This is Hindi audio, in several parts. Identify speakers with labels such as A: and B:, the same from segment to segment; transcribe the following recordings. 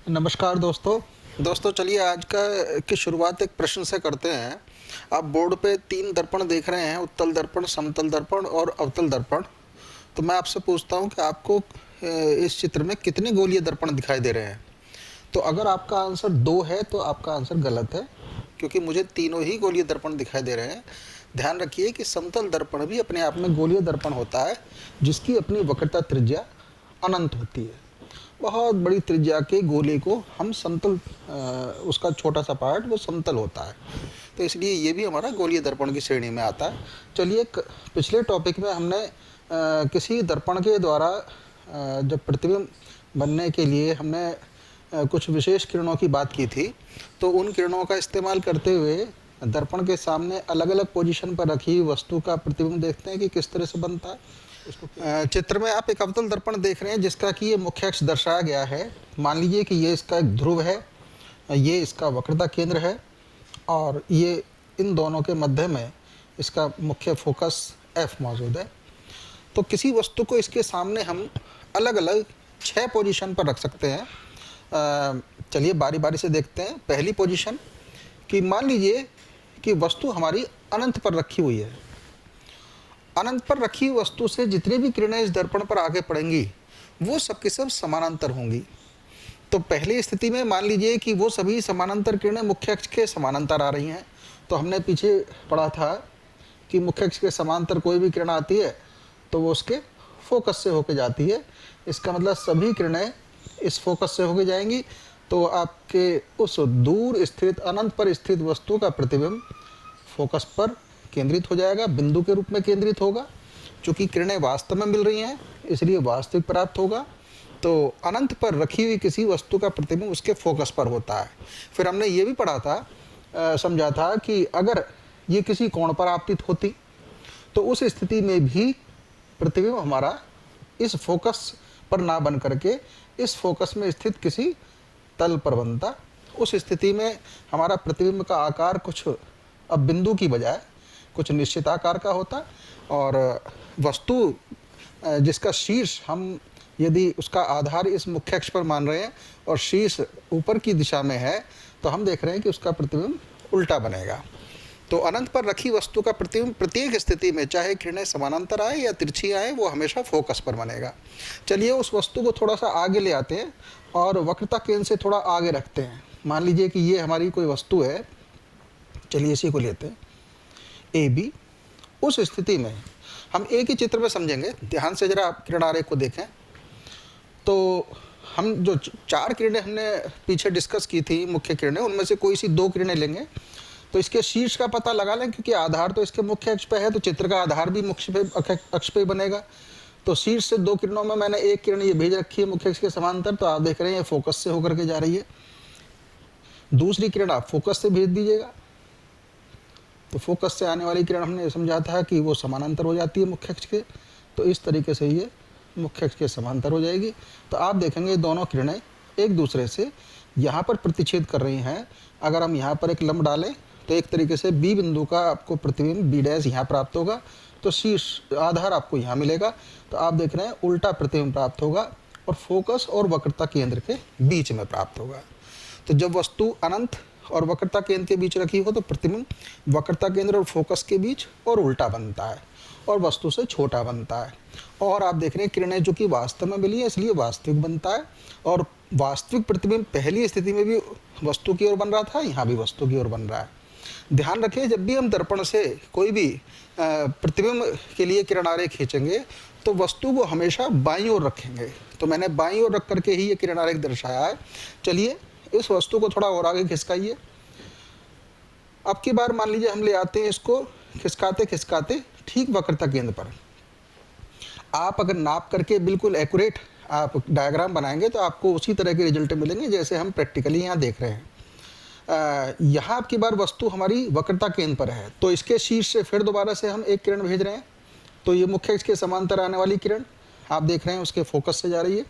A: नमस्कार दोस्तों चलिए आज का की शुरुआत एक प्रश्न से करते हैं। आप बोर्ड पे 3 दर्पण देख रहे हैं, उत्तल दर्पण, समतल दर्पण और अवतल दर्पण। तो मैं आपसे पूछता हूँ कि आपको इस चित्र में कितने गोलीय दर्पण दिखाई दे रहे हैं? तो अगर आपका आंसर 2 है तो आपका आंसर गलत है, क्योंकि मुझे तीनों ही गोलीय दर्पण दिखाई दे रहे हैं। ध्यान रखिए कि समतल दर्पण भी अपने आप में गोलीय दर्पण होता है, जिसकी अपनी वक्रता त्रिज्या अनंत होती है। बहुत बड़ी त्रिज्या के गोले को हम समतल उसका छोटा सा पार्ट वो समतल होता है, तो इसलिए ये भी हमारा गोलीय दर्पण की श्रेणी में आता है। चलिए, पिछले टॉपिक में हमने किसी दर्पण के द्वारा जब प्रतिबिंब बनने के लिए हमने कुछ विशेष किरणों की बात की थी, तो उन किरणों का इस्तेमाल करते हुए दर्पण के सामने अलग अलग पोजीशन पर रखी वस्तु का प्रतिबिंब देखते हैं कि किस तरह से बनता है। चित्र में आप एक अवतल दर्पण देख रहे हैं, जिसका कि ये मुख्य अक्ष दर्शाया गया है। मान लीजिए कि ये इसका एक ध्रुव है, ये इसका वक्रता केंद्र है, और ये इन दोनों के मध्य में इसका मुख्य फोकस F मौजूद है। तो किसी वस्तु को इसके सामने हम अलग अलग 6 पोजीशन पर रख सकते हैं। चलिए बारी बारी से देखते हैं। पहली पोजीशन कि मान लीजिए कि वस्तु हमारी अनंत पर रखी हुई है। अनंत पर रखी वस्तु से जितनी भी किरणें इस दर्पण पर आगे पड़ेंगी वो सबके सब समानांतर होंगी। तो पहली स्थिति में मान लीजिए कि वो सभी समानांतर किरणें मुख्य अक्ष के समानांतर आ रही हैं। तो हमने पीछे पढ़ा था कि मुख्य अक्ष के समांतर कोई भी किरण आती है तो वो उसके फोकस से होके जाती है। इसका मतलब सभी किरणें इस फोकस से होके जाएंगी, तो आपके उस दूर स्थित अनंत पर स्थित वस्तु का प्रतिबिंब फोकस पर केंद्रित हो जाएगा, बिंदु के रूप में केंद्रित होगा। चूंकि किरणें वास्तव में मिल रही हैं इसलिए वास्तविक प्राप्त होगा। तो अनंत पर रखी हुई किसी वस्तु का प्रतिबिंब उसके फोकस पर होता है। फिर हमने ये भी पढ़ा था, समझा था कि अगर ये किसी कोण पर आपतित होती तो उस स्थिति में भी प्रतिबिंब हमारा इस फोकस पर ना बन करके इस फोकस में स्थित किसी तल पर बनता। उस स्थिति में हमारा प्रतिबिंब का आकार कुछ अब बिंदु की बजाय कुछ निश्चित आकार का होता, और वस्तु जिसका शीर्ष हम यदि उसका आधार इस मुख्य अक्ष पर मान रहे हैं और शीर्ष ऊपर की दिशा में है, तो हम देख रहे हैं कि उसका प्रतिबिंब उल्टा बनेगा। तो अनंत पर रखी वस्तु का प्रतिबिंब प्रत्येक स्थिति में, चाहे किरणें समानांतर आए या तिरछी आए, वो हमेशा फोकस पर बनेगा। चलिए उस वस्तु को थोड़ा सा आगे ले आते हैं और वक्रता केंद्र से थोड़ा आगे रखते हैं। मान लीजिए कि ये हमारी कोई वस्तु है, चलिए इसी को लेते हैं AB। उस स्थिति में हम एक ही चित्र में समझेंगे। ध्यान से जरा आप किरण आरेख को देखें। तो हम जो 4 किरणें हमने पीछे डिस्कस की थी मुख्य किरणें, उनमें से कोई सी 2 किरणें लेंगे। तो इसके शीर्ष का पता लगा लें, क्योंकि आधार तो इसके मुख्य अक्ष पे है, तो चित्र का आधार भी मुख्य अक्ष पे बनेगा। तो शीर्ष से 2 किरणों में मैंने एक किरण ये भेज रखी है मुख्य अक्ष के समांतर, तो आप देख रहे हैं ये फोकस से होकर के जा रही है। दूसरी किरण आप फोकस से भेज दीजिएगा। तो फोकस से आने वाली किरण हमने समझा था कि वो समानांतर हो जाती है मुख्य अक्ष के, तो इस तरीके से ये मुख्य अक्ष के समांतर हो जाएगी। तो आप देखेंगे दोनों किरणें एक दूसरे से यहाँ पर प्रतिच्छेद कर रही हैं। अगर हम यहाँ पर एक लंब डालें तो एक तरीके से B बिंदु का आपको प्रतिबिंब B' यहाँ प्राप्त होगा, तो शीर्ष आधार आपको यहाँ मिलेगा। तो आप देख रहे हैं उल्टा प्रतिबिंब प्राप्त होगा और फोकस और वक्रता केंद्र के बीच में प्राप्त होगा। तो जब वस्तु अनंत और वक्रता केंद्र के बीच रखी हो तो प्रतिबिंब वक्रता केंद्र और फोकस के बीच और उल्टा बनता है और वस्तु से छोटा बनता है। और आप देख रहे हैं किरणें जो कि वास्तव में मिली है इसलिए वास्तविक बनता है, और वास्तविक प्रतिबिंब पहली स्थिति में भी वस्तु की ओर बन रहा था, यहाँ भी वस्तु की ओर बन रहा है। ध्यान रखें, जब भी हम दर्पण से कोई भी प्रतिबिंब के लिए किरण आरेख खींचेंगे तो वस्तु को हमेशा बाईं ओर रखेंगे। तो मैंने बाईं ओर रख करके ही ये किरण आरेख दर्शाया है। चलिए इस वस्तु को थोड़ा और आगे खिसकाइए। अब की बार मान लीजिए हम ले आते हैं इसको खिसकाते खिसकाते ठीक वक्रता केंद्र पर। आप अगर नाप करके बिल्कुल एक्यूरेट आप डायग्राम बनाएंगे तो आपको उसी तरह के रिजल्ट मिलेंगे जैसे हम प्रैक्टिकली यहाँ देख रहे हैं। यहाँ अब की बार वस्तु हमारी वक्रता केंद्र पर है, तो इसके शीर्ष से फिर दोबारा से हम एक किरण भेज रहे हैं। तो ये मुख्य अक्ष के समांतर आने वाली किरण आप देख रहे हैं उसके फोकस से जा रही है,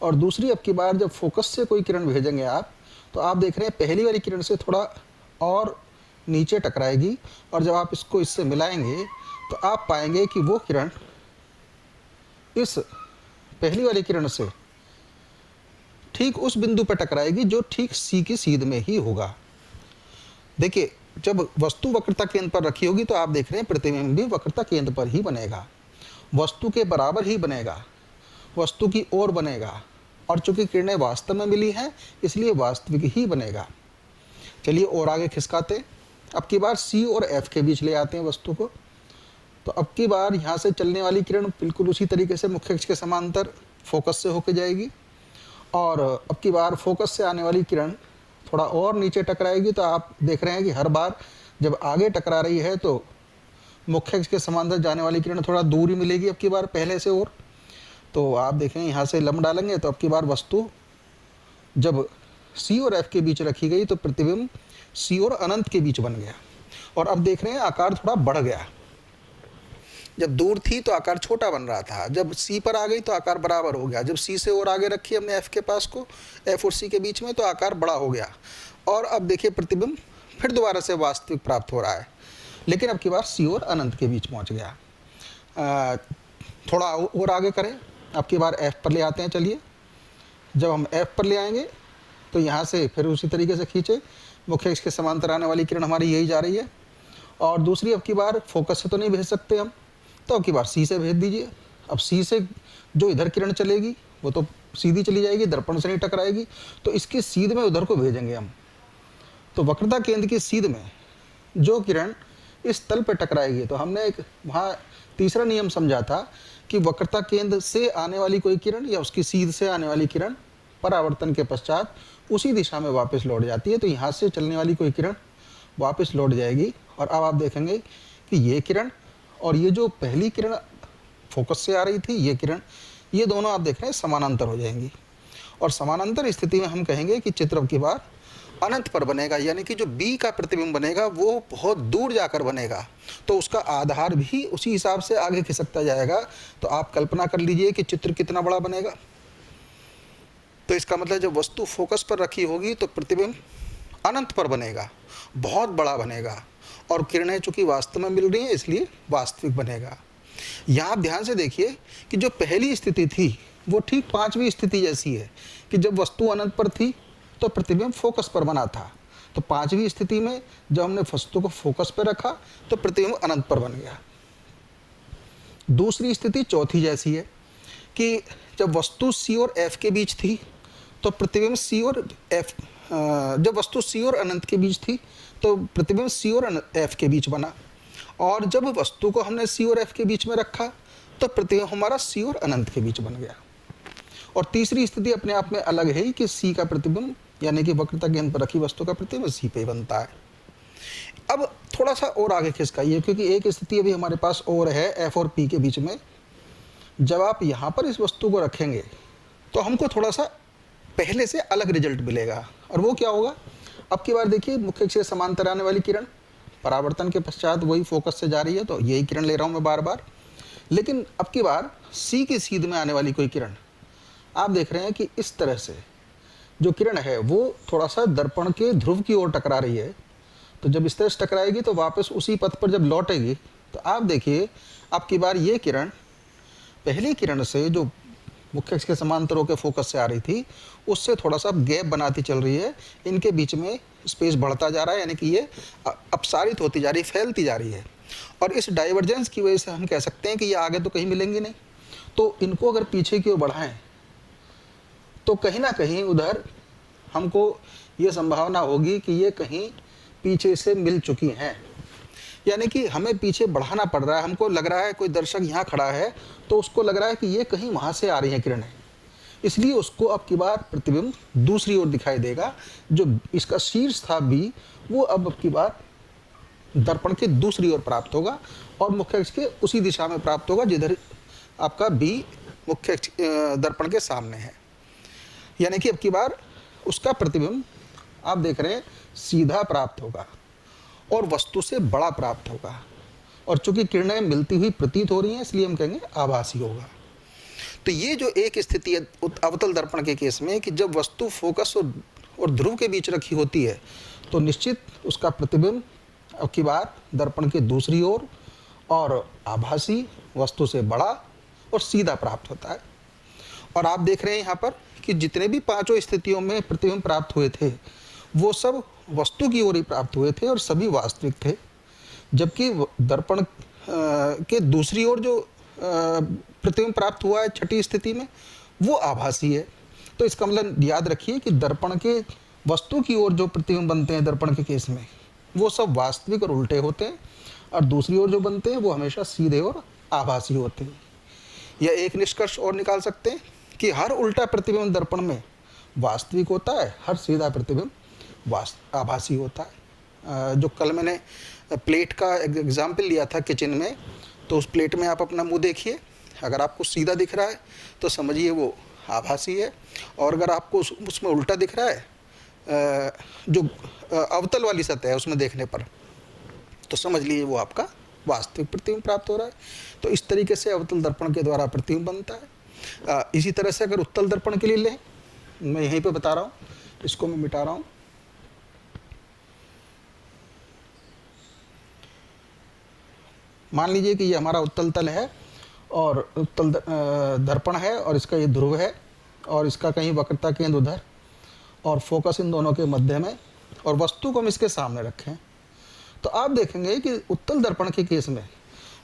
A: और दूसरी अब की बार जब फोकस से कोई किरण भेजेंगे आप, तो आप देख रहे हैं पहली वाली किरण से थोड़ा और नीचे टकराएगी, और जब आप इसको इससे मिलाएंगे तो आप पाएंगे कि वो किरण इस पहली वाली किरण से ठीक उस बिंदु पर टकराएगी जो ठीक सी की सीध में ही होगा। देखिए, जब वस्तु वक्रता केंद्र पर रखी होगी तो आप देख रहे हैं प्रतिबिंब भी वक्रता केंद्र पर ही बनेगा, वस्तु के बराबर ही बनेगा, वस्तु की ओर बनेगा, और चूंकि किरणें वास्तव में मिली हैं इसलिए वास्तविक ही बनेगा। चलिए और आगे खिसकाते, अब की बार सी और एफ के बीच ले आते हैं वस्तु को। तो अब की बार यहाँ से चलने वाली किरण बिल्कुल उसी तरीके से मुख्य अक्ष के समांतर फोकस से होकर जाएगी, और अब की बार फोकस से आने वाली किरण थोड़ा और नीचे टकराएगी। तो आप देख रहे हैं कि हर बार जब आगे टकरा रही है तो मुख्य अक्ष के समांतर जाने वाली किरण थोड़ा दूर ही मिलेगी अब की बार पहले से। और तो आप देखें यहाँ से लंब डालेंगे तो अब की बार वस्तु जब सी और एफ के बीच रखी गई तो प्रतिबिंब सी और अनंत के बीच बन गया, और अब देख रहे हैं आकार थोड़ा बढ़ गया। जब दूर थी तो आकार छोटा बन रहा था, जब सी पर आ गई तो आकार बराबर हो गया, जब सी से और आगे रखी हमने एफ के पास को, एफ और सी के बीच में, तो आकार बड़ा हो गया। और अब देखिए प्रतिबिंब फिर दोबारा से वास्तविक प्राप्त हो रहा है, लेकिन अब की बार सी और अनंत के बीच पहुंच गया। थोड़ा और आगे करें, अब की बार एफ पर ले आते हैं। चलिए, जब हम एफ पर ले आएंगे तो यहाँ से फिर उसी तरीके से खींचे, मुख्य अक्ष के समांतर आने वाली किरण हमारी यही जा रही है, और दूसरी अब की बार फोकस से तो नहीं भेज सकते हम, तो अब की बार सी से भेज दीजिए। अब सी से जो इधर किरण चलेगी वो तो सीधी चली जाएगी, दर्पण से नहीं टकराएगी, तो इसकी सीध में उधर को भेजेंगे हम। तो वक्रता केंद्र की सीध में जो किरण इस तल पर टकराएगी, तो हमने एक वहाँ तीसरा नियम समझा था कि वक्रता केंद्र से आने वाली कोई किरण या उसकी सीध से आने वाली किरण परावर्तन के पश्चात उसी दिशा में वापस लौट जाती है। तो यहाँ से चलने वाली कोई किरण वापस लौट जाएगी, और अब आप देखेंगे कि ये किरण और ये जो पहली किरण फोकस से आ रही थी ये किरण, ये दोनों आप देख रहे हैं समानांतर हो जाएंगी, और समानांतर स्थिति में हम कहेंगे कि चित्र अब की बार अनंत पर बनेगा, यानी कि जो बी का प्रतिबिंब बनेगा वो बहुत दूर जाकर बनेगा, तो उसका आधार भी उसी हिसाब से आगे खिसकता जाएगा। तो आप कल्पना कर लीजिए कि चित्र कितना बड़ा बनेगा। तो इसका मतलब जब वस्तु फोकस पर रखी होगी तो प्रतिबिंब अनंत पर बनेगा, बहुत बड़ा बनेगा, और किरणें चूंकि वास्तव में मिल रही हैं इसलिए वास्तविक बनेगा। यहाँ आप ध्यान से देखिए कि जो पहली स्थिति थी वो ठीक पांचवी स्थिति जैसी है कि जब वस्तु अनंत पर थी तो प्रतिबिंब फोकस पर बना था, तो पांचवी स्थिति में जब हमने वस्तु को फोकस पर रखा तो प्रतिबिंब अनंत पर बन गया। दूसरी स्थिति चौथी जैसी है कि जब वस्तु सी और एफ के बीच थी तो प्रतिबिंब सी और एफ, जब वस्तु सी और अनंत के बीच थी तो प्रतिबिंब सी और एफ के बीच बना, और जब वस्तु को हमने सी और एफ के बीच में रखा तो प्रतिबिंब हमारा सी और अनंत के बीच बन गया। और तीसरी स्थिति अपने आप में अलग है कि सी का प्रतिबिंब यानी कि वक्रता केंद्र पर रखी वस्तु का प्रतिबिंब सी पे बनता है। अब थोड़ा सा और आगे खिसकाइए, क्योंकि एक स्थिति अभी हमारे पास और है एफ और पी के बीच में। जब आप यहाँ पर इस वस्तु को रखेंगे तो हमको थोड़ा सा पहले से अलग रिजल्ट मिलेगा, और वो क्या होगा। अब की बार देखिए मुख्य अक्ष से समांतर आने वाली किरण परावर्तन के पश्चात वही फोकस से जा रही है, तो यही किरण ले रहा हूँ मैं बार बार। लेकिन अब की बार सी की सीध में आने वाली कोई किरण आप देख रहे हैं कि इस तरह से जो किरण है वो थोड़ा सा दर्पण के ध्रुव की ओर टकरा रही है, तो जब इस तरह से टकराएगी तो वापस उसी पथ पर जब लौटेगी तो आप देखिए अब की बार ये किरण पहली किरण से जो मुख्य अक्ष के समांतर होकर फोकस से आ रही थी उससे थोड़ा सा गैप बनाती चल रही है, इनके बीच में स्पेस बढ़ता जा रहा है, यानी कि ये अपसारित होती जा रही, फैलती जा रही है। और इस डाइवर्जेंस की वजह से हम कह सकते हैं कि ये आगे तो कहीं मिलेंगी नहीं, तो इनको अगर पीछे की ओर बढ़ाएं तो कहीं ना कहीं उधर हमको ये संभावना होगी कि ये कहीं पीछे से मिल चुकी हैं, यानी कि हमें पीछे बढ़ाना पड़ रहा है। हमको लग रहा है कोई दर्शक यहाँ खड़ा है तो उसको लग रहा है कि ये कहीं वहाँ से आ रही हैं किरणें, इसलिए उसको अब की बार प्रतिबिंब दूसरी ओर दिखाई देगा। जो इसका शीर्ष था बी वो अब की बार दर्पण के दूसरी ओर प्राप्त होगा और मुख्य अक्ष के उसी दिशा में प्राप्त होगा जिधर आपका बी मुख्य अक्ष दर्पण के सामने है, यानी कि अब की बार उसका प्रतिबिंब आप देख रहे हैं सीधा प्राप्त होगा और वस्तु से बड़ा प्राप्त होगा। और चूंकि किरणें मिलती हुई प्रतीत हो रही हैं इसलिए हम कहेंगे आभासी होगा। तो ये जो एक स्थिति है अवतल दर्पण के केस में कि जब वस्तु फोकस और ध्रुव के बीच रखी होती है तो निश्चित उसका प्रतिबिंब अब की बार दर्पण के दूसरी ओर और आभासी वस्तु से बड़ा और सीधा प्राप्त होता है। और आप देख रहे हैं यहाँ पर कि जितने भी पांचों स्थितियों में प्रतिबिंब प्राप्त हुए थे वो सब वस्तु की ओर ही प्राप्त हुए थे और सभी वास्तविक थे, जबकि दर्पण के दूसरी ओर जो प्रतिबिंब प्राप्त हुआ है छठी स्थिति में वो आभासी है। तो इसका मतलब याद रखिए कि दर्पण के वस्तु की ओर जो प्रतिबिंब बनते हैं दर्पण के केस में वो सब वास्तविक और उल्टे होते हैं, और दूसरी ओर जो बनते हैं वो हमेशा सीधे और आभासी होते हैं। या एक निष्कर्ष और निकाल सकते हैं कि हर उल्टा प्रतिबिंब दर्पण में वास्तविक होता है, हर सीधा प्रतिबिंब आभासी होता है। जो कल मैंने प्लेट का एग्जाम्पल लिया था किचन में, तो उस प्लेट में आप अपना मुंह देखिए, अगर आपको सीधा दिख रहा है तो समझिए वो आभासी है, और अगर आपको उसमें उल्टा दिख रहा है जो अवतल वाली सतह है उसमें देखने पर, तो समझ लीजिए वो आपका वास्तविक प्रतिबिंब प्राप्त हो रहा है। तो इस तरीके से अवतल दर्पण के द्वारा प्रतिबिंब बनता है। इसी तरह से अगर उत्तल दर्पण के लिए लें, मैं यहीं पे बता रहा हूँ, इसको मैं मिटा रहा हूँ। मान लीजिए कि ये हमारा उत्तल तल है और उत्तल दर्पण है, और इसका ये ध्रुव है, और इसका कहीं वक्रता केंद्र उधर, और फोकस इन दोनों के मध्य में, और वस्तु को हम इसके सामने रखें, तो आप देखेंगे कि उत्तल दर्पण के केस में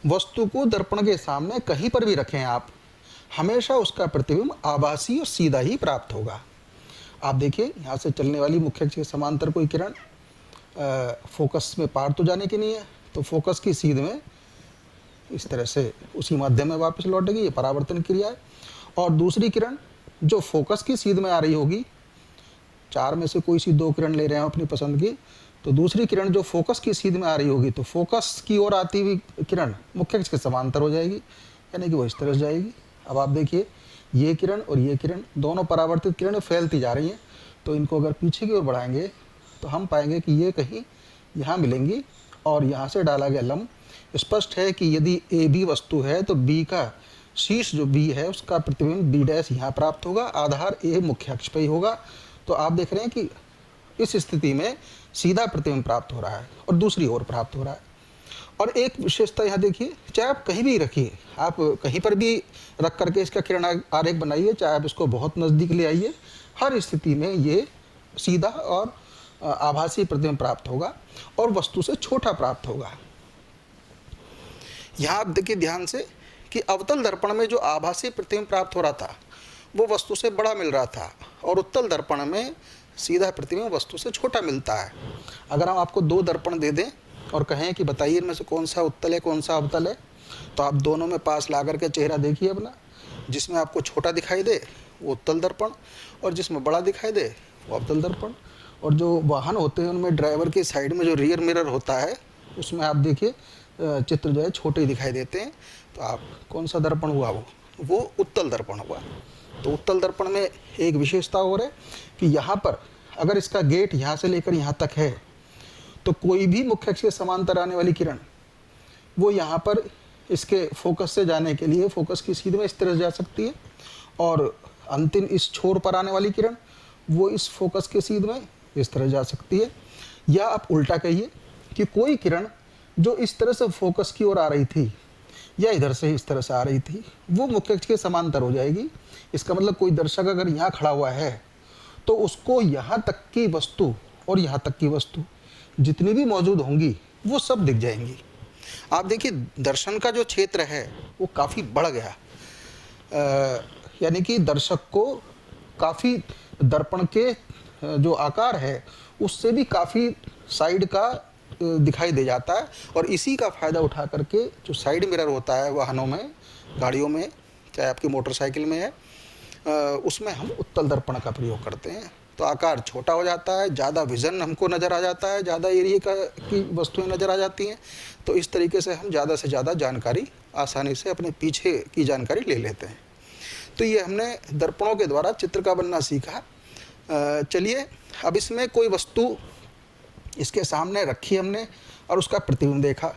A: वस्तु को दर्पण के सामने कहीं पर भी रखें आप, हमेशा उसका प्रतिबिंब आभासी और सीधा ही प्राप्त होगा। आप देखिए यहाँ से चलने वाली मुख्य अक्ष के समांतर कोई किरण फोकस में पार तो जाने की नहीं है, तो फोकस की सीध में इस तरह से उसी माध्यम में वापस लौटेगी, ये परावर्तन क्रिया है। और दूसरी किरण जो फोकस की सीध में आ रही होगी, चार में से कोई सी दो किरण ले रहे हैं अपनी पसंद की, तो दूसरी किरण जो फोकस की सीध में आ रही होगी, तो फोकस की ओर आती हुई किरण मुख्य अक्ष के समांतर हो जाएगी, यानी कि वो इस तरह से जाएगी। अब आप देखिए ये किरण और ये किरण दोनों परावर्तित किरणें फैलती जा रही हैं, तो इनको अगर पीछे की ओर बढ़ाएंगे तो हम पाएंगे कि ये कहीं यहाँ मिलेंगी, और यहाँ से डाला गया लंब स्पष्ट है कि यदि ए बी वस्तु है तो बी का शीर्ष जो बी है उसका प्रतिबिंब बी डैश यहाँ प्राप्त होगा, आधार ए मुख्य अक्ष पर ही होगा। तो आप देख रहे हैं कि इस स्थिति में सीधा प्रतिबिंब प्राप्त हो रहा है और दूसरी ओर प्राप्त हो रहा है। और एक विशेषता यहाँ देखिए, चाहे आप कहीं भी रखिए, आप कहीं पर भी रख करके इसका किरण आरेख बनाइए, चाहे आप इसको बहुत नज़दीक ले आइए, हर स्थिति में ये सीधा और आभासी प्रतिबिंब प्राप्त होगा और वस्तु से छोटा प्राप्त होगा। यहाँ आप देखिए ध्यान से कि अवतल दर्पण में जो आभासी प्रतिबिंब प्राप्त हो रहा था वो वस्तु से बड़ा मिल रहा था, और उत्तल दर्पण में सीधा प्रतिबिंब वस्तु से छोटा मिलता है। अगर हम आपको दो दर्पण दे दें और कहें कि बताइए इनमें से कौन सा उत्तल है कौन सा अवतल है, तो आप दोनों में पास ला करके चेहरा देखिए अपना, जिसमें आपको छोटा दिखाई दे वो उत्तल दर्पण, और जिसमें बड़ा दिखाई दे वो अवतल दर्पण। और जो वाहन होते हैं उनमें ड्राइवर की साइड में जो रियर मिरर होता है उसमें आप देखिए चित्र जो है छोटे ही दिखाई देते हैं, तो आप कौन सा दर्पण हुआ वो उत्तल दर्पण हुआ। तो उत्तल दर्पण में एक विशेषता और है कि यहाँ पर अगर इसका गेट यहाँ से लेकर यहाँ तक है तो कोई भी मुख्य अक्ष के समांतर आने वाली किरण वो यहाँ पर इसके फोकस से जाने के लिए फोकस की सीध में इस तरह से जा सकती है, और अंतिम इस छोर पर आने वाली किरण वो इस फोकस के सीध में इस तरह जा सकती है। या आप उल्टा कहिए कि कोई किरण जो इस तरह से फोकस की ओर आ रही थी या इधर से इस तरह से आ रही थी वो मुख्य अक्ष के समांतर हो जाएगी। इसका मतलब कोई दर्शक अगर यहाँ खड़ा हुआ है तो उसको यहाँ तक की वस्तु और यहाँ तक की वस्तु जितनी भी मौजूद होंगी वो सब दिख जाएंगी। आप देखिए दर्शन का जो क्षेत्र है वो काफ़ी बढ़ गया, यानी कि दर्शक को काफ़ी दर्पण के जो आकार है उससे भी काफ़ी साइड का दिखाई दे जाता है, और इसी का फ़ायदा उठा करके जो साइड मिरर होता है वाहनों में, गाड़ियों में, चाहे आपकी मोटरसाइकिल में है, उसमें हम उत्तल दर्पण का प्रयोग करते हैं। तो आकार छोटा हो जाता है, ज़्यादा विज़न हमको नज़र आ जाता है, ज़्यादा एरिया की वस्तुएं नज़र आ जाती हैं, तो इस तरीके से हम ज़्यादा से ज़्यादा जानकारी आसानी से अपने पीछे की जानकारी ले लेते हैं। तो ये हमने दर्पणों के द्वारा चित्र का बनना सीखा। चलिए अब इसमें कोई वस्तु इसके सामने रखी हमने और उसका प्रतिबिंब देखा,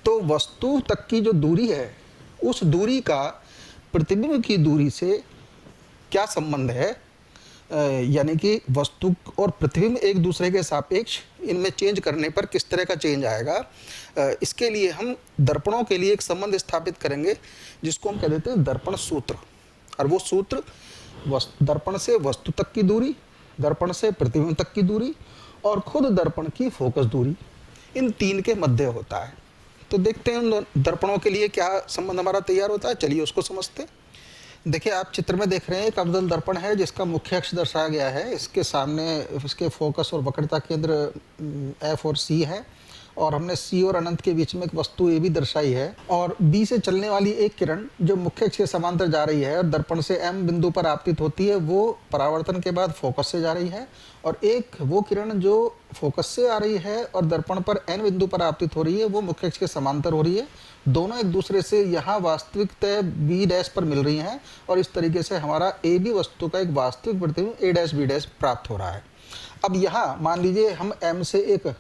A: तो वस्तु तक की जो दूरी है उस दूरी का प्रतिबिंब की दूरी से क्या संबंध है, यानी कि वस्तु और प्रतिबिंब एक दूसरे के सापेक्ष इनमें चेंज करने पर किस तरह का चेंज आएगा, इसके लिए हम दर्पणों के लिए एक संबंध स्थापित करेंगे जिसको हम कह देते हैं दर्पण सूत्र। और वो सूत्र दर्पण से वस्तु तक की दूरी, दर्पण से प्रतिबिंब तक की दूरी और खुद दर्पण की फोकस दूरी, इन तीन के मध्य होता है। तो देखते हैं उन दर्पणों के लिए क्या संबंध हमारा तैयार होता है, चलिए उसको समझते हैं। देखिए आप चित्र में देख रहे हैं एक अवतल दर्पण है जिसका मुख्य अक्ष दर्शाया गया है। इसके सामने इसके फोकस और वक्रता केंद्र एफ और सी है, और हमने सी और अनंत के बीच में एक वस्तु ए भी दर्शाई है, और बी से चलने वाली एक किरण जो मुख्य अक्ष के समांतर जा रही है और दर्पण से एम बिंदु पर आपतित होती है, वो परावर्तन के बाद फोकस से जा रही है, और एक वो किरण जो फोकस से आ रही है और दर्पण पर एन बिंदु पर आपतित हो रही है, वो मुख्य अक्ष के समांतर हो रही है। दोनों एक दूसरे से यहाँ वास्तविक तय बी डैश पर मिल रही हैं, और इस तरीके से हमारा ए बी वस्तु का एक वास्तविक प्रतिबिंब ए डैश बी डैश प्राप्त हो रहा है। अब यहाँ मान लीजिए हम एम से एक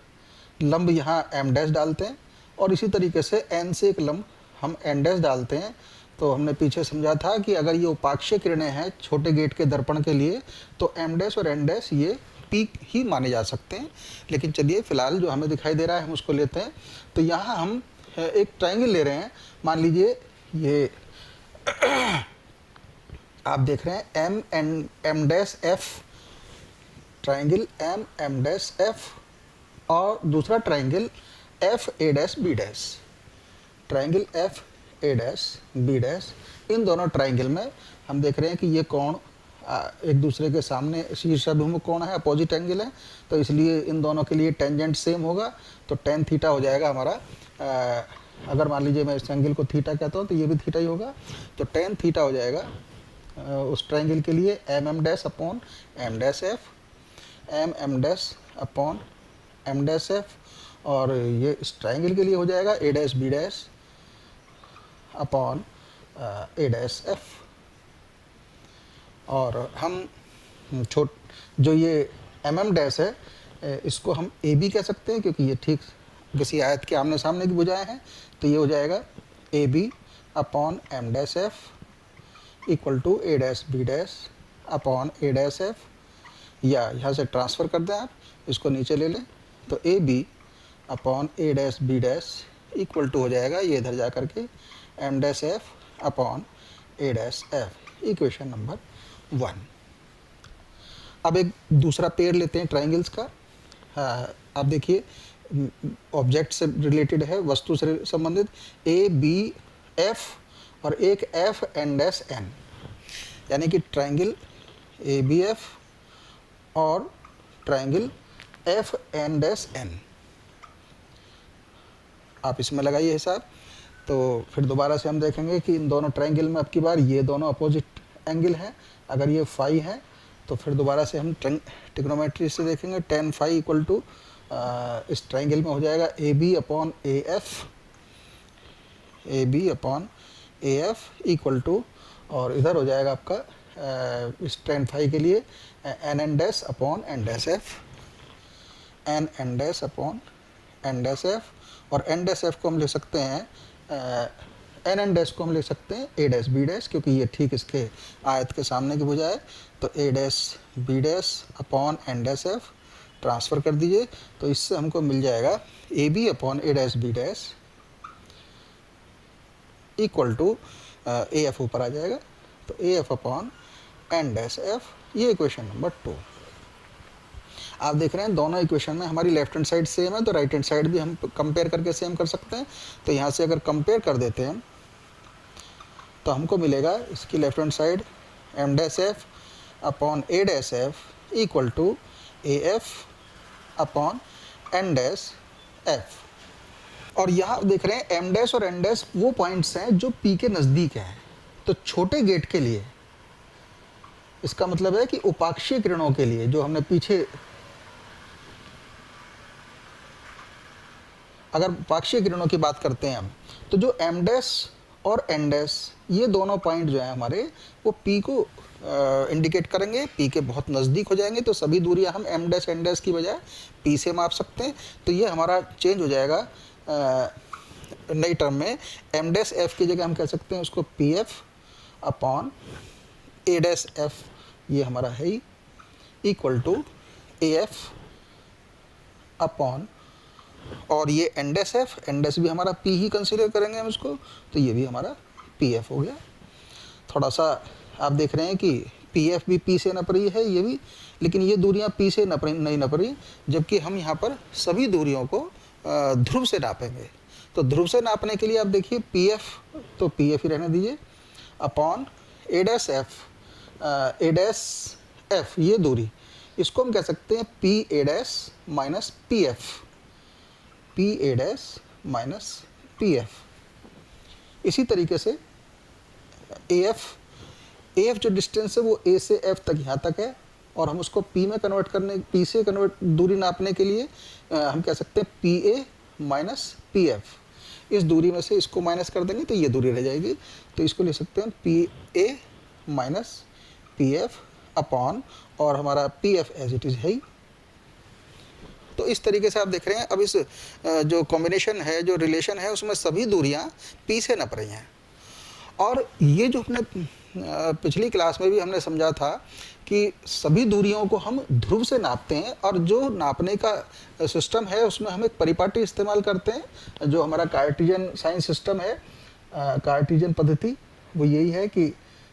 A: लंब यहाँ एम डैश डालते हैं, और इसी तरीके से एन से एक लंब हम एन डैश डालते हैं। तो हमने पीछे समझा था कि अगर ये उपाक्षीय किरणें हैं छोटे गेट के दर्पण के लिए, तो एम डैश और एन डैश ये पी ही माने जा सकते हैं। लेकिन चलिए फिलहाल जो हमें दिखाई दे रहा है हम उसको लेते हैं। तो यहाँ हम एक ट्राइंगल ले रहे हैं, मान लीजिए ये आप देख रहे हैं M N M dash F, triangle M M dash F, और दूसरा triangle F A dash B dash, triangle F A dash B dash. इन दोनों ट्राइंगल में हम देख रहे हैं कि ये कोण एक दूसरे के सामने शीर्षाभिमुख कोण है, अपोजिट एंगल है, तो इसलिए इन दोनों के लिए टेंजेंट सेम होगा। तो टेन थीटा हो जाएगा हमारा। अगर मान लीजिए मैं इस एंगल को थीटा कहता हूँ तो ये भी थीटा ही होगा, तो टेन थीटा हो जाएगा उस ट्राइंगल के लिए M M dash upon M dash F, M M dash upon M dash F, और ये इस ट्राइंगल के लिए हो जाएगा A dash B dash upon A dash F. और हम जो ये एम एम डैश है इसको हम ए बी कह सकते हैं, क्योंकि ये ठीक किसी आयत के आमने सामने की भुजाएं हैं। तो ये हो जाएगा A B upon M dash F equal to A dash B dash upon A dash F, या यहाँ से ट्रांसफ़र कर दें आप, इसको नीचे ले लें, तो A B upon A dash B dash equal to हो जाएगा ये इधर जा करके M dash F upon A dash F, equation number 1। अब एक दूसरा पेयर लेते हैं ट्राइंगल्स का। आप देखिए ऑब्जेक्ट से रिलेटेड है, वस्तु से संबंधित, ए बी एफ और एक एफ एन डैश एन, यानी कि ट्राइंगल ए बी एफ और triangle F N dash N. आप इसमें लगाइए हिसाब। तो फिर दोबारा से हम देखेंगे कि इन दोनों ट्राइंगल में अब की बार ये दोनों अपोजिट एंगल हैं। अगर ये फाई है तो फिर दोबारा से हम ट्रिग्नोमेट्री से देखेंगे, टेन फाई इक्वल टू इस ट्राइंगल में हो जाएगा A B upon A F, A B upon A F equal to, और इधर हो जाएगा आपका इस टेन फाई के लिए N N dash upon N dash F, N N dash upon N dash F, और एन डैश एफ को हम ले सकते हैं एन एन डैश को हम ले सकते हैं ए डैश बी डैश, क्योंकि ये ठीक इसके आयत के सामने की भुजा है। तो A dash B dash upon N dash F transfer कर दीजिए, तो इससे हमको मिल जाएगा A B upon A dash B dash equal to A F ऊपर आ जाएगा, तो A F upon N dash F, ये इक्वेशन नंबर 2। आप देख रहे हैं दोनों इक्वेशन में हमारी लेफ्ट हैंड साइड सेम है, तो राइट हैंड साइड भी हम कंपेयर करके सेम कर सकते हैं। तो यहाँ से अगर कंपेयर कर देते हैं तो हमको मिलेगा इसकी left hand side M dash F upon A dash F equal to A F upon N dash F. और यहाँ देख रहे हैं एम डैश और एन डैश वो पॉइंट्स हैं जो पी के नज़दीक हैं। तो छोटे गेट के लिए इसका मतलब है कि उपाक्षीय किरणों के लिए, जो हमने पीछे, अगर उपाक्षीय किरणों की बात करते हैं हम, तो जो एम डैश और एन डैश ये दोनों पॉइंट जो है हमारे, वो पी को इंडिकेट करेंगे, पी के बहुत नज़दीक हो जाएंगे। तो सभी दूरियां हम एम डैश एन डैश की बजाय पी से माप सकते हैं। तो ये हमारा चेंज हो जाएगा नई टर्म में, एम डैश एफ की जगह हम कह सकते हैं उसको P F upon A dash F, ये हमारा है ही, equal to A F upon, और ये N dash F, N dash भी हमारा पी ही कंसीडर करेंगे हम इसको, तो ये भी हमारा पी एफ हो गया। थोड़ा सा आप देख रहे हैं कि पी एफ भी पी से नप रही है, ये भी, लेकिन ये दूरियां पी से नहीं नप रही, जबकि हम यहाँ पर सभी दूरियों को ध्रुव से नापेंगे। तो ध्रुव से नापने के लिए आप देखिए पी एफ, तो पी एफ ही रहने दीजिए, अपॉन ए डैश एफ, ये दूरी, इसको हम कह सकते हैं P A dash minus P F, P A dash minus P F. इसी तरीके से ए एफ जो डिस्टेंस है वो ए से एफ तक यहाँ तक है, और हम उसको पी में कन्वर्ट करने, पी से कन्वर्ट दूरी नापने के लिए हम कह सकते हैं P A minus P F. इस दूरी में से इसको माइनस कर देंगे तो ये दूरी रह जाएगी, तो इसको लिख सकते हैं P A minus P F upon, और हमारा P F as it is है ही। तो इस तरीके से आप देख रहे हैं, अब इस जो कॉम्बिनेशन है, जो रिलेशन है, उसमें सभी दूरियां पी से नप रही हैं। और ये जो हमने पिछली क्लास में भी हमने समझा था कि सभी दूरियों को हम ध्रुव से नापते हैं, और जो नापने का सिस्टम है उसमें हम एक परिपाटी इस्तेमाल करते हैं, जो हमारा कार्टेशियन साइन सिस्टम है, कार्टेशियन पद्धति, वो यही है कि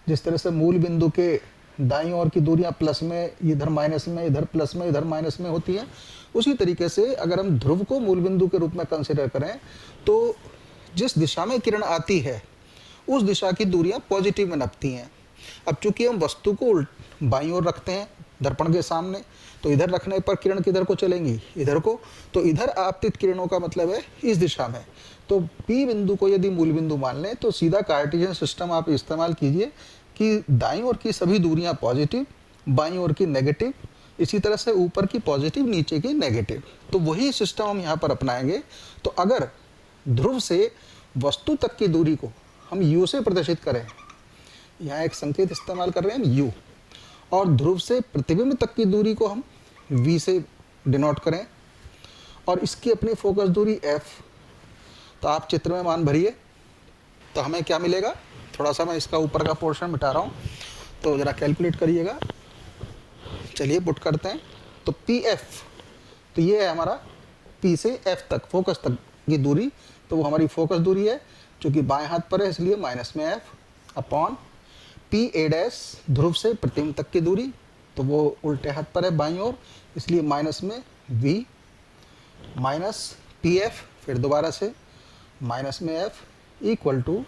A: जिस तरह से मूल बिंदु के दाईं ओर की दूरियां प्लस में, इधर माइनस में, इधर प्लस में, इधर माइनस में होती हैं, उसी तरीके से अगर हम ध्रुव को मूल बिंदु के रूप में कंसिडर करें तो जिस दिशा में किरण आती है उस दिशा की दूरियां पॉजिटिव में नपती हैं। अब चूंकि हम वस्तु को बाईं ओर रखते हैं दर्पण के सामने, तो इधर रखने पर किरण किधर को चलेंगी, इधर को, तो इधर आपतित किरणों का मतलब है इस दिशा में। तो P बिंदु को यदि मूल बिंदु मान लें तो सीधा कार्टेशियन सिस्टम आप इस्तेमाल कीजिए कि दाईं ओर की सभी दूरियां पॉजिटिव, बाईं ओर की नेगेटिव, इसी तरह से ऊपर की पॉजिटिव, नीचे की नेगेटिव। तो वही सिस्टम हम यहाँ पर अपनाएंगे। तो अगर ध्रुव से वस्तु तक की दूरी को हम u से प्रदर्शित करें, यहाँ एक संकेत इस्तेमाल कर रहे हैं हम u, और ध्रुव से प्रतिबिंब तक की दूरी को हम v से डिनोट करें, और इसकी अपनी फोकस दूरी f, तो आप चित्र में मान भरिए तो हमें क्या मिलेगा। थोड़ा सा मैं इसका ऊपर का पोर्शन मिटा रहा हूँ, तो ज़रा कैलकुलेट करिएगा। चलिए पुट करते हैं। तो पी एफ, तो ये है हमारा P से F तक, फोकस तक की दूरी, तो वो हमारी फोकस दूरी है, चूँकि बाएं हाथ पर है इसलिए माइनस में F, upon P A dash, ध्रुव से प्रतिबिंब तक की दूरी, तो वो उल्टे हाथ पर है बाईं ओर, इसलिए माइनस में V, माइनस पी एफ, फिर दोबारा से माइनस में F, equal to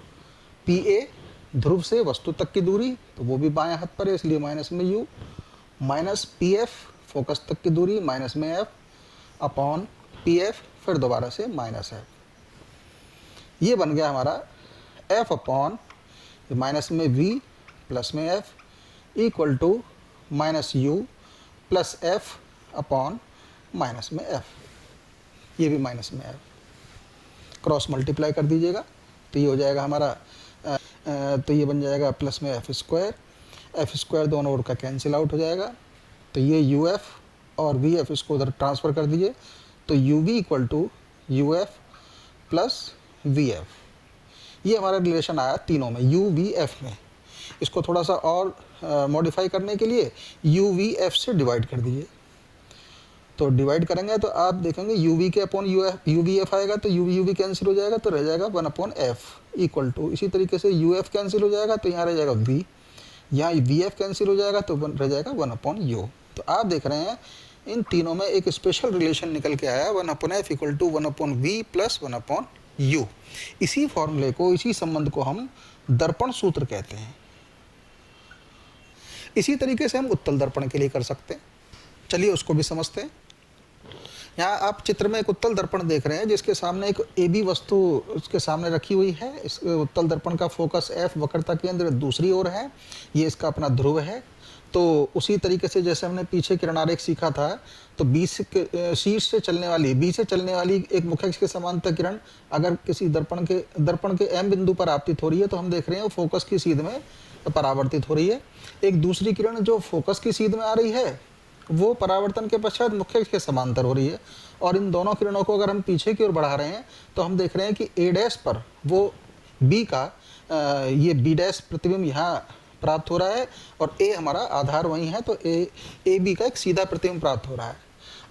A: P A, ध्रुव से वस्तु तक की दूरी, तो वो भी बाएं हाथ पर है इसलिए माइनस में U, minus P F, focus तक की दूरी, माइनस में F, अपॉन पी एफ, फिर दोबारा से माइनस F। ये बन गया हमारा F अपॉन माइनस में V प्लस में F equal to minus U plus F upon minus में F। ये भी माइनस में F, क्रॉस मल्टीप्लाई कर दीजिएगा तो ये हो जाएगा हमारा, तो ये बन जाएगा प्लस में एफ स्क्वायर दोनों ओर का कैंसिल आउट हो जाएगा, तो ये यू एफ और वी एफ इसको उधर ट्रांसफ़र कर दीजिए, तो U V equal to U F plus V F. ये हमारा रिलेशन आया तीनों में, यू वी एफ में। इसको थोड़ा सा और मॉडिफाई करने के लिए यू वी एफ से डिवाइड कर दीजिए, तो डिवाइड करेंगे तो आप देखेंगे यू वी के अपॉन यू वी एफ आएगा, तो यू वी कैंसिल हो जाएगा, तो रह जाएगा 1 अपॉन एफ इक्वल टू, इसी तरीके से यू एफ कैंसिल हो जाएगा तो यहाँ रह जाएगा वी, यहाँ वी एफ कैंसिल हो जाएगा तो रह जाएगा 1 अपॉन यू। तो आप देख रहे हैं इन तीनों में एक स्पेशल रिलेशन निकल के आया, 1 upon F equal to 1 upon V plus 1 upon U. इसी फॉर्मूले को, इसी संबंध को हम दर्पण सूत्र कहते हैं। इसी तरीके से हम उत्तल दर्पण के लिए कर सकते हैं। चलिए उसको भी समझते हैं। यहाँ आप चित्र में एक उत्तल दर्पण देख रहे हैं जिसके सामने एक ए बी वस्तु उसके सामने रखी हुई है। इस उत्तल दर्पण का फोकस एफ, वक्रता केंद्र दूसरी ओर है, ये इसका अपना ध्रुव है। तो उसी तरीके से जैसे हमने पीछे किरण आरेख सीखा था, तो शीर्ष से चलने वाली, बी से चलने वाली एक मुख्य अक्ष के समांतर किरण अगर किसी दर्पण के एम बिंदु पर आपतित हो रही है तो हम देख रहे हैं वो फोकस की सीध में परावर्तित हो रही है। एक दूसरी किरण जो फोकस की सीध में आ रही है वो परावर्तन के पश्चात मुख्य अक्ष के समांतर हो रही है, और इन दोनों किरणों को अगर हम पीछे की ओर बढ़ा रहे हैं तो हम देख रहे हैं कि ए डैश पर वो बी का ये बी डैश प्रतिबिंब यहाँ प्राप्त हो रहा है, और ए हमारा आधार वहीं है, तो ए बी का एक सीधा प्रतिबिंब प्राप्त हो रहा है।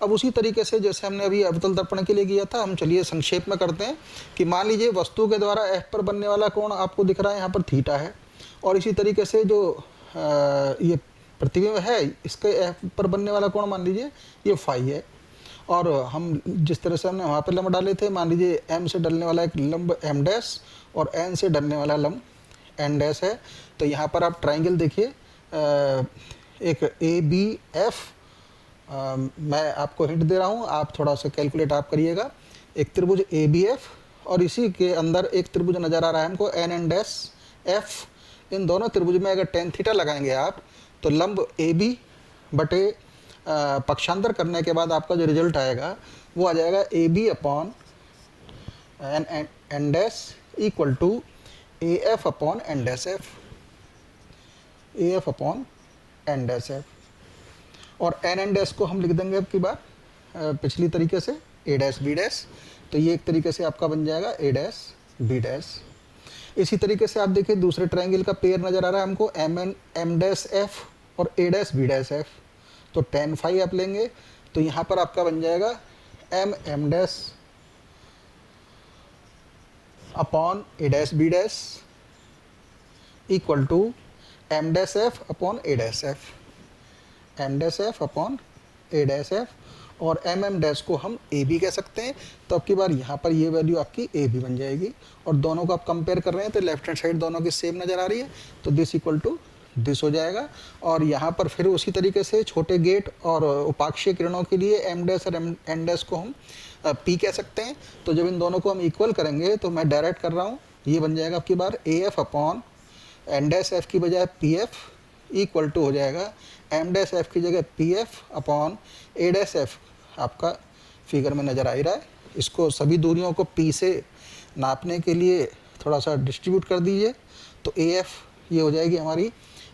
A: अब उसी तरीके से जैसे हमने अभी अवतल दर्पण के लिए किया था, हम चलिए संक्षेप में करते हैं कि मान लीजिए वस्तु के द्वारा एफ पर बनने वाला कोण आपको दिख रहा है यहाँ पर थीटा है, और इसी तरीके से जो ये प्रतिबिंब है, इसके एफ पर बनने वाला कोण मान लीजिए ये फाई है। और हम जिस तरह से हमने वहाँ पर लंब डाले थे, मान लीजिए एम से डलने वाला एक लंब एम डैश और एन से डलने वाला लंब एन डैश है। तो यहाँ पर आप ट्राइंगल देखिए, एक ए बी एफ, मैं आपको हिंट दे रहा हूँ, आप थोड़ा सा कैलकुलेट आप करिएगा। एक त्रिभुज ए बी एफ और इसी के अंदर एक त्रिभुज नज़र आ रहा है हमको एन एन डैश एफ। इन दोनों त्रिभुज में अगर टेन थीटा लगाएंगे आप, तो लंब ए बी बटे पक्षांतर करने के बाद आपका जो रिजल्ट आएगा वो आ जाएगा A B upon N N dash equal to A F upon N dash F, A F upon N dash F. और एन एन डैश को हम लिख देंगे अब की बार पिछली तरीके से ए डैश बी डैश, तो ये एक तरीके से आपका बन जाएगा ए डैश बी डैश। इसी तरीके से आप देखिए दूसरे ट्रायंगल का पेयर नज़र आ रहा है हमको M N M dash F और A dash B dash F. तो टेन फाई आप लेंगे तो यहाँ पर आपका बन जाएगा M M dash upon A dash B dash equal to M dash F upon A dash F, M dash F upon A dash F. और एम एम डैश को हम ए बी कह सकते हैं। तो अब की बार यहाँ पर ये वैल्यू आपकी ए बी बन जाएगी। और दोनों को आप कंपेयर कर रहे हैं तो लेफ्ट हैंड साइड दोनों की सेम नज़र आ रही है, तो दिस इक्वल टू दिस हो जाएगा। और यहाँ पर फिर उसी तरीके से छोटे गेट और उपाक्षीय किरणों के लिए एम डैश और एन डैश को हम पी कह सकते हैं। तो जब इन दोनों को हम इक्वल करेंगे तो मैं डायरेक्ट कर रहा हूँ, ये बन जाएगा आपकी बार A F upon N dash F की बजाय पी एफ इक्वल टू हो जाएगा एम डैश एफ की जगह P F upon A dash F. आपका फिगर में नज़र आ ही रहा है। इसको सभी दूरियों को पी से नापने के लिए थोड़ा सा डिस्ट्रीब्यूट कर दीजिए, तो ए एफ ये हो जाएगी हमारी,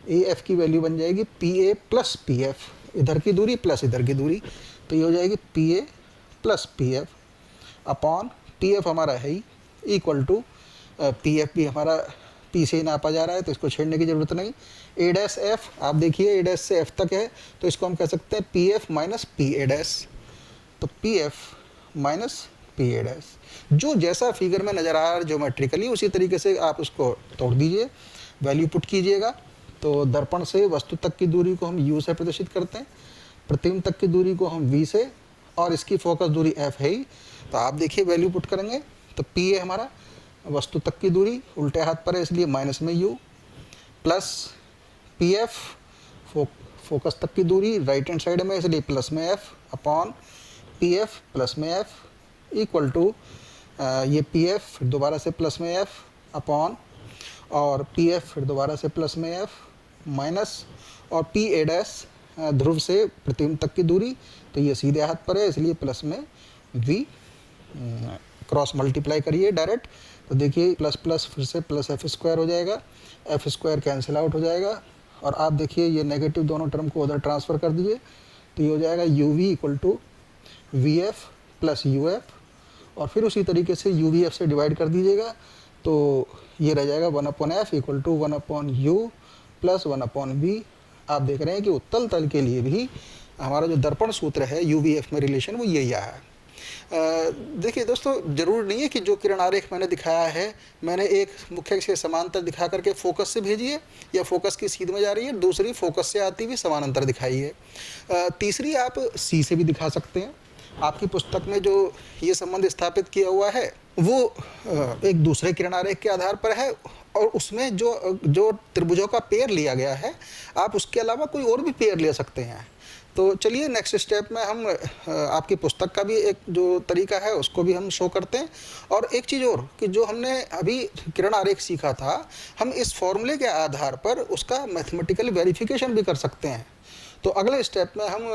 A: ए एफ की वैल्यू बन जाएगी P A plus P F, इधर की दूरी प्लस इधर की दूरी, तो ये हो जाएगी P A plus P F upon P F हमारा है ही इक्वल टू पी एफ भी हमारा पी से ही नापा जा रहा है तो इसको छेड़ने की ज़रूरत नहीं। ए डैश एफ आप देखिए ए डैश से एफ तक है, तो इसको हम कह सकते हैं P F minus P A dash, तो P F minus P A dash. जो जैसा फिगर में नज़र आ रहा है ज्योमेट्रिकली उसी तरीके से आप उसको तोड़ दीजिए, वैल्यू पुट कीजिएगा। तो दर्पण से वस्तु तक की दूरी को हम u से प्रदर्शित करते हैं, प्रतिबिंब तक की दूरी को हम v से, और इसकी फोकस दूरी f है ही। तो आप देखिए वैल्यू पुट करेंगे तो p है हमारा वस्तु तक की दूरी, उल्टे हाथ पर है इसलिए माइनस में u, plus P F focus तक की दूरी राइट हैंड साइड में इसलिए प्लस में f upon P F plus में f इक्वल टू ये पी एफ फिर दोबारा से प्लस में f अपॉन और पी एफ फिर दोबारा से प्लस में f माइनस और पी ए डैश ध्रुव से प्रतिबिंब तक की दूरी, तो ये सीधे हाथ पर है इसलिए प्लस में v, क्रॉस मल्टीप्लाई करिए डायरेक्ट, तो देखिए प्लस प्लस फिर से प्लस एफ स्क्वायर हो जाएगा, एफ स्क्वायर कैंसिल आउट हो जाएगा। और आप देखिए ये नेगेटिव दोनों टर्म को उधर ट्रांसफ़र कर दीजिए, तो ये हो जाएगा U V equal to V F plus U F, और फिर उसी तरीके से यू वी एफ से डिवाइड कर दीजिएगा, तो ये रह जाएगा 1/f equal to 1/u plus 1/v। आप देख रहे हैं कि उत्तल तल के लिए भी हमारा जो दर्पण सूत्र है यू वी एफ में रिलेशन वो यही आया है। देखिए दोस्तों, ज़रूर नहीं है कि जो किरण आरेख मैंने दिखाया है मैंने एक मुख्य अक्ष के समांतर दिखा करके फोकस से भेजी है या फोकस की सीध में जा रही है, दूसरी फोकस से आती हुई समानांतर दिखाई है, तीसरी आप सी से भी दिखा सकते हैं। आपकी पुस्तक में जो ये संबंध स्थापित किया हुआ है वो एक दूसरे किरण आरेख के आधार पर है, और उसमें जो त्रिभुजों का पेयर लिया गया है आप उसके अलावा कोई और भी पेयर ले सकते हैं। तो चलिए नेक्स्ट स्टेप में हम आपकी पुस्तक का भी एक जो तरीका है उसको भी हम शो करते हैं। और एक चीज़ और कि जो हमने अभी किरण आरेख सीखा था, हम इस फॉर्मूले के आधार पर उसका मैथमेटिकल वेरिफिकेशन भी कर सकते हैं। तो अगले स्टेप में हम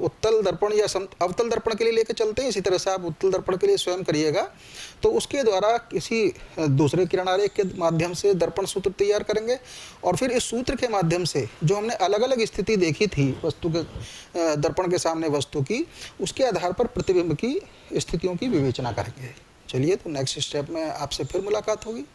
A: उत्तल दर्पण या अवतल दर्पण के लिए लेकर चलते हैं। इसी तरह से आप उत्तल दर्पण के लिए स्वयं करिएगा, तो उसके द्वारा किसी दूसरे किरण आरेख के माध्यम से दर्पण सूत्र तैयार करेंगे, और फिर इस सूत्र के माध्यम से जो हमने अलग अलग स्थिति देखी थी वस्तु के दर्पण के सामने वस्तु की, उसके आधार पर प्रतिबिंब की स्थितियों की विवेचना करेंगे। चलिए, तो नेक्स्ट स्टेप में आपसे फिर मुलाकात होगी।